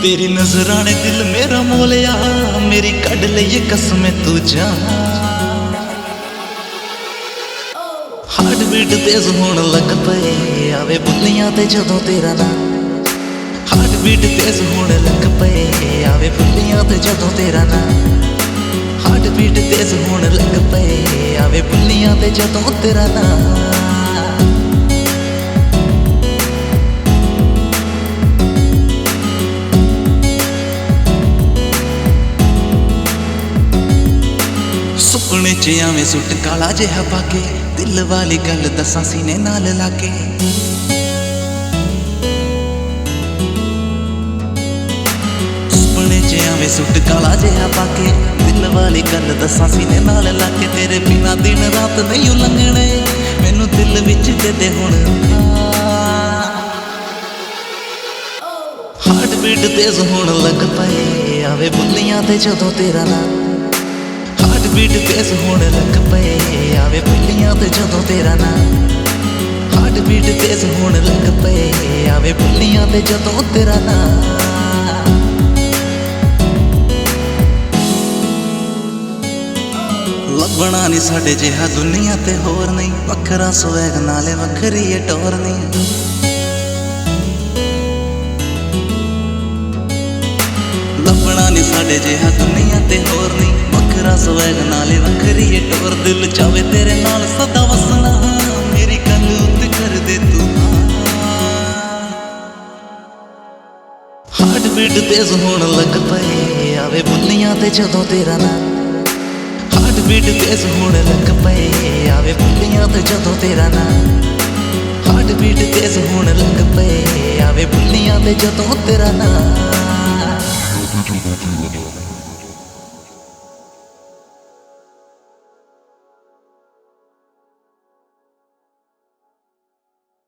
तेरी नजर आने दिल मेरा मोलिया, मेरी कड़ लिए कसम तू जा। हार्ट बीट तेज होने लग पे आवे बुल्लियां ते जदों तेरा ना। हार्ट बीट तेज होने लग पे आवे बुल्लियां ते जदों तेरा ना। हार्ट बीट तेज होने लग पे आवे बुल्लियां ते जदों तेरा ना। सुपने च आवें सुट काला जिहा पाके, दिल वाली गल दसां सीने नाल लाके। सुपने च आवें सुट काला जिहा पाके, दिल वाली गल दसां सीने नाल लाके। तेरे बिना दिन रात नहीं लंघने, मैनू दिल विच दे दे हुण। हार्ट बीट तेज होण लग पए आवे बुल्लियां ते जदों तेरा ना। हार्ट बीट तेज होने लग पे आवे बुल्लियां ते जदों तेरा ना। हार्ट बीट तेज होने लग पे आवे बुल्लियां ते जदों तेरा ना। लभना नहीं साडे जिहा दुनिया ते होर नहीं, वखरा स्वैग नाले वखरी ए टोर नहीं। लभना नहीं साडे जिहा दुनिया ते होर नहीं, वखरा स्वैग नाले वखरी ए टोर। दिल चावे तेरे नाल सदा वसना, मेरी गल उत्ते कर दे तू। हार्ट बीट तेज होण लग पए आवे बुल्लियां ते जदों तेरा ना। हार्ट बीट तेज होण लग पए आवे बुल्लियां ते जदों तेरा ना। हार्ट बीट तेज होण लग पए आवे बुल्लियां ते जदों तेरा ना।